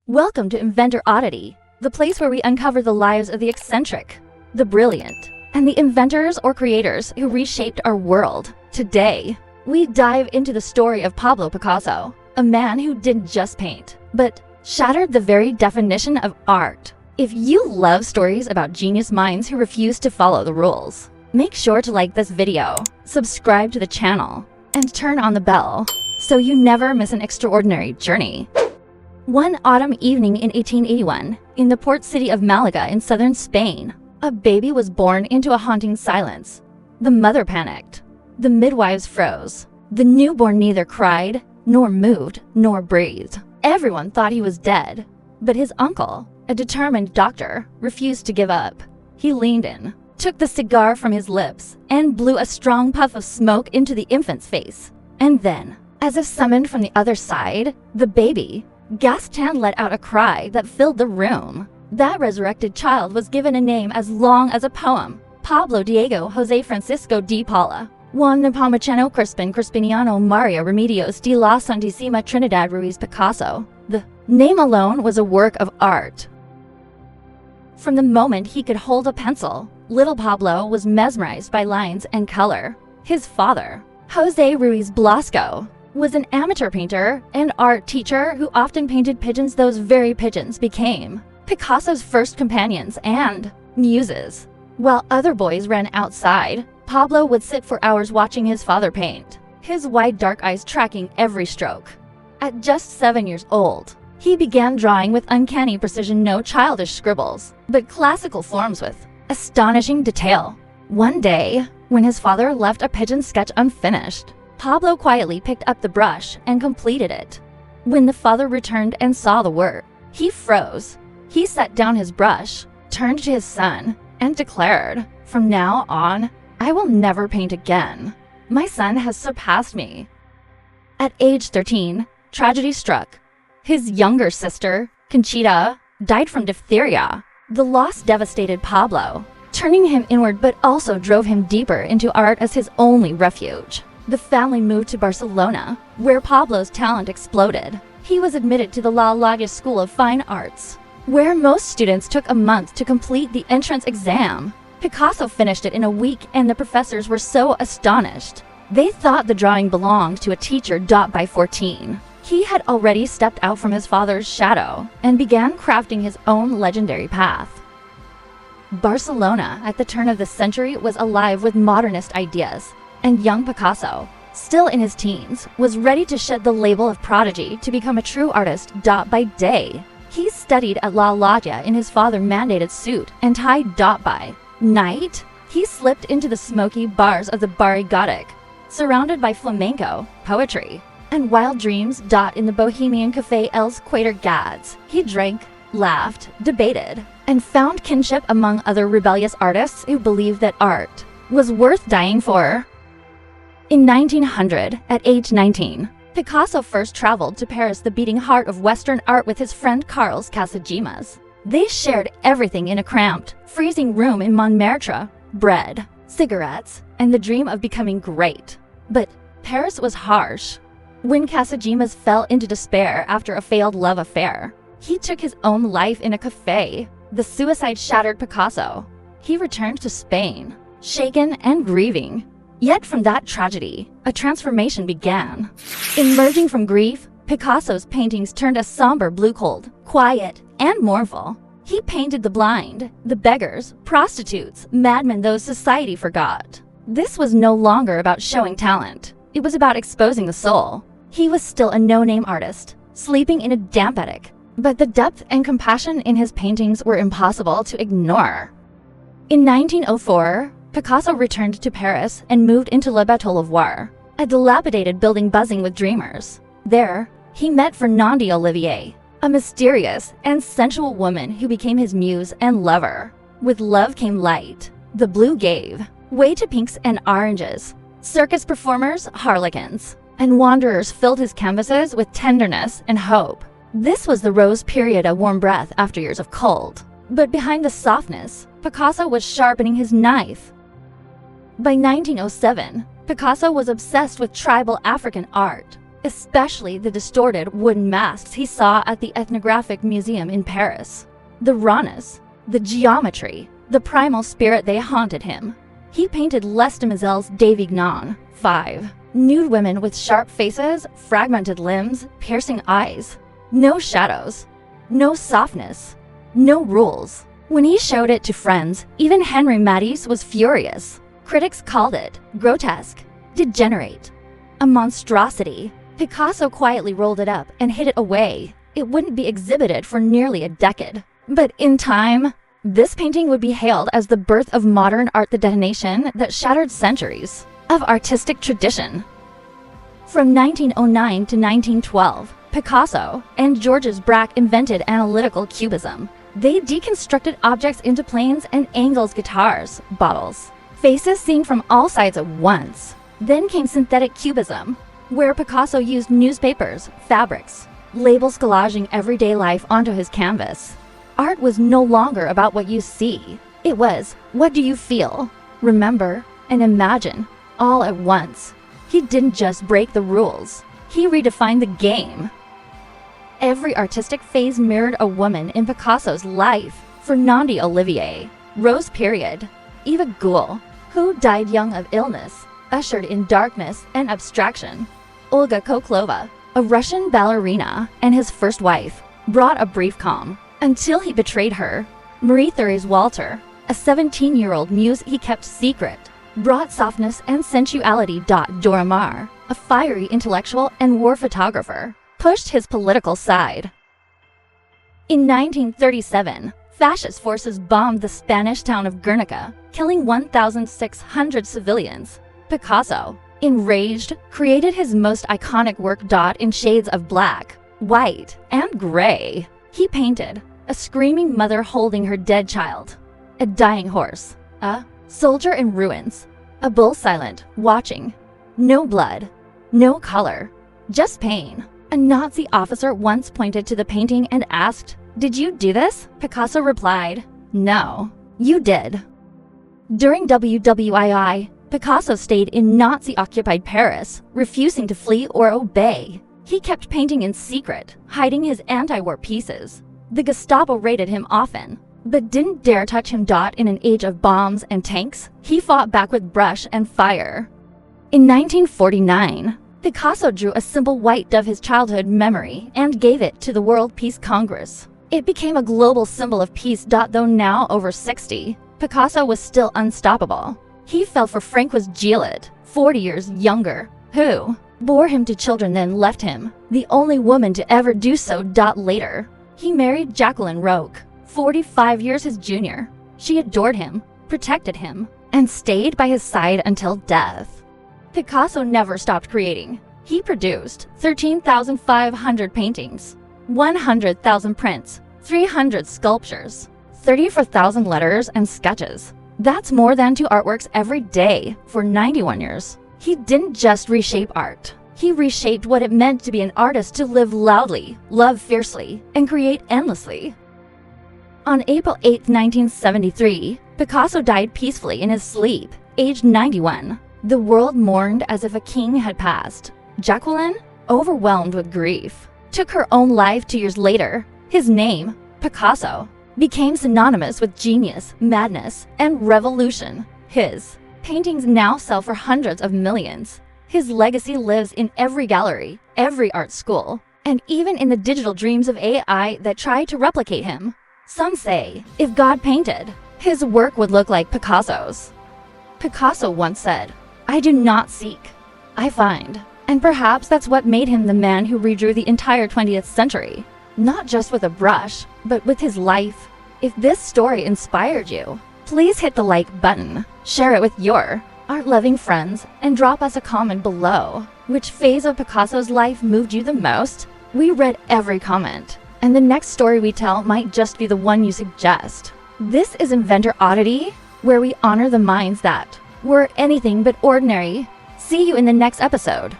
Welcome to Inventor Oddity, the place where we uncover the lives of the eccentric, the brilliant, and the inventors or creators who reshaped our world. Today, we dive into the story of Pablo Picasso, a man who didn't just paint, but shattered the very definition of art. If you love stories about genius minds who refuse to follow the rules, make sure to like this video, subscribe to the channel, and turn on the bell so you never miss an extraordinary journey. One autumn evening in 1881, in the port city of Malaga in southern Spain, a baby was born into a haunting silence. The mother panicked. The midwives froze. The newborn neither cried, nor moved, nor breathed. Everyone thought he was dead, but his uncle, a determined doctor, refused to give up. He leaned in, took the cigar from his lips, and blew a strong puff of smoke into the infant's face. And then, as if summoned from the other side, the baby, gasped and let out a cry that filled the room. That resurrected child was given a name as long as a poem: Pablo Diego Jose Francisco de Paula, Juan Nepomuceno Crispin Crispiniano Maria Remedios de la Santísima Trinidad Ruiz Picasso. The name alone was a work of art. From the moment he could hold a pencil, little Pablo was mesmerized by lines and color. His father, Jose Ruiz Blasco, was an amateur painter and art teacher who often painted pigeons. Those very pigeons became Picasso's first companions and muses. While other boys ran outside, Pablo would sit for hours watching his father paint, his wide dark eyes tracking every stroke. At just 7 years old, he began drawing with uncanny precision, no childish scribbles, but classical forms with astonishing detail. One day, when his father left a pigeon sketch unfinished, Pablo quietly picked up the brush and completed it. When the father returned and saw the work, he froze. He set down his brush, turned to his son, and declared, "From now on, I will never paint again. My son has surpassed me." At age 13, tragedy struck. His younger sister, Conchita, died from diphtheria. The loss devastated Pablo, turning him inward but also drove him deeper into art as his only refuge. The family moved to Barcelona, where Pablo's talent exploded. He was admitted to the La Laga School of Fine Arts, where most students took a month to complete the entrance exam. Picasso finished it in a week, and the professors were so astonished. They thought the drawing belonged to a teacher. By 14, he had already stepped out from his father's shadow and began crafting his own legendary path. Barcelona at the turn of the century was alive with modernist ideas, and young Picasso, still in his teens, was ready to shed the label of prodigy to become a true artist. By day, he studied at La Laga in his father-mandated suit and tie. By night, he slipped into the smoky bars of the Barri Gothic, surrounded by flamenco, poetry, and wild dreams. In the bohemian café Els Quatre Gats, he drank, laughed, debated, and found kinship among other rebellious artists who believed that art was worth dying for. In 1900, at age 19, Picasso first traveled to Paris, the beating heart of Western art, with his friend Carlos Casagemas. They shared everything in a cramped, freezing room in Montmartre: bread, cigarettes, and the dream of becoming great. But Paris was harsh. When Casagemas fell into despair after a failed love affair, he took his own life in a cafe. The suicide shattered Picasso. He returned to Spain, shaken and grieving. Yet from that tragedy, a transformation began. Emerging from grief, Picasso's paintings turned a somber blue, cold, quiet, and mournful. He painted the blind, the beggars, prostitutes, madmen, those society forgot. This was no longer about showing talent. It was about exposing the soul. He was still a no-name artist, sleeping in a damp attic, but the depth and compassion in his paintings were impossible to ignore. In 1904, Picasso returned to Paris and moved into Le Batelivoir, a dilapidated building buzzing with dreamers. There, he met Fernande Olivier, a mysterious and sensual woman who became his muse and lover. With love came light. The blue gave way to pinks and oranges. Circus performers, harlequins, and wanderers filled his canvases with tenderness and hope. This was the rose period, a warm breath after years of cold. But behind the softness, Picasso was sharpening his knife. By 1907, Picasso was obsessed with tribal African art, especially the distorted wooden masks he saw at the Ethnographic Museum in Paris. The rawness, the geometry, the primal spirit, they haunted him. He painted Les Demoiselles d'Avignon, 5. Nude women with sharp faces, fragmented limbs, piercing eyes. No shadows, no softness, no rules. When he showed it to friends, even Henri Matisse was furious. Critics called it grotesque, degenerate, a monstrosity. Picasso quietly rolled it up and hid it away. It wouldn't be exhibited for nearly a decade. But in time, this painting would be hailed as the birth of modern art, the detonation that shattered centuries of artistic tradition. From 1909 to 1912, Picasso and Georges Braque invented analytical cubism. They deconstructed objects into planes and angles, guitars, bottles, faces seen from all sides at once. Then came synthetic cubism, where Picasso used newspapers, fabrics, labels, collaging everyday life onto his canvas. Art was no longer about what you see. It was, what do you feel, remember, and imagine, all at once. He didn't just break the rules. He redefined the game. Every artistic phase mirrored a woman in Picasso's life. Fernande Olivier, Rose Period, Eva Goul, who died young of illness, ushered in darkness and abstraction. Olga Koklova, a Russian ballerina, and his first wife, brought a brief calm, until he betrayed her. Marie-Thérèse Walter, a 17-year-old muse he kept secret, brought softness and sensuality. Dora Maar, a fiery intellectual and war photographer, pushed his political side. In 1937, fascist forces bombed the Spanish town of Guernica, killing 1,600 civilians. Picasso, enraged, created his most iconic work. In shades of black, white, and gray. He painted a screaming mother holding her dead child, a dying horse, a soldier in ruins, a bull silent, watching. No blood, no color, just pain. A Nazi officer once pointed to the painting and asked, "Did you do this?" Picasso replied, "No, you did." During WWII, Picasso stayed in Nazi-occupied Paris, refusing to flee or obey. He kept painting in secret, hiding his anti-war pieces. The Gestapo raided him often, but didn't dare touch him. In an age of bombs and tanks, he fought back with brush and fire. In 1949, Picasso drew a simple white dove, his childhood memory, and gave it to the World Peace Congress. It became a global symbol of peace. Though now over 60, Picasso was still unstoppable. He fell for Francoise Gillet, 40 years younger, who bore him to children then left him, the only woman to ever do so. Later, he married Jacqueline Roque, 45 years his junior. She adored him, protected him, and stayed by his side until death. Picasso never stopped creating. He produced 13,500 paintings, 100,000 prints, 300 sculptures, 34,000 letters and sketches. That's more than 2 artworks every day for 91 years. He didn't just reshape art. He reshaped what it meant to be an artist, to live loudly, love fiercely, and create endlessly. On April 8, 1973, Picasso died peacefully in his sleep, aged 91. The world mourned as if a king had passed. Jacqueline, overwhelmed with grief, took her own life 2 years later. His name, Picasso, became synonymous with genius, madness, and revolution. His paintings now sell for hundreds of millions. His legacy lives in every gallery, every art school, and even in the digital dreams of AI that try to replicate him. Some say, if God painted, his work would look like Picasso's. Picasso once said, "I do not seek, I find." And perhaps that's what made him the man who redrew the entire 20th century. Not just with a brush, but with his life. If this story inspired you, please hit the like button, share it with your art-loving friends, and drop us a comment below. Which phase of Picasso's life moved you the most? We read every comment, and the next story we tell might just be the one you suggest. This is Inventor Oddity, where we honor the minds that were anything but ordinary. See you in the next episode.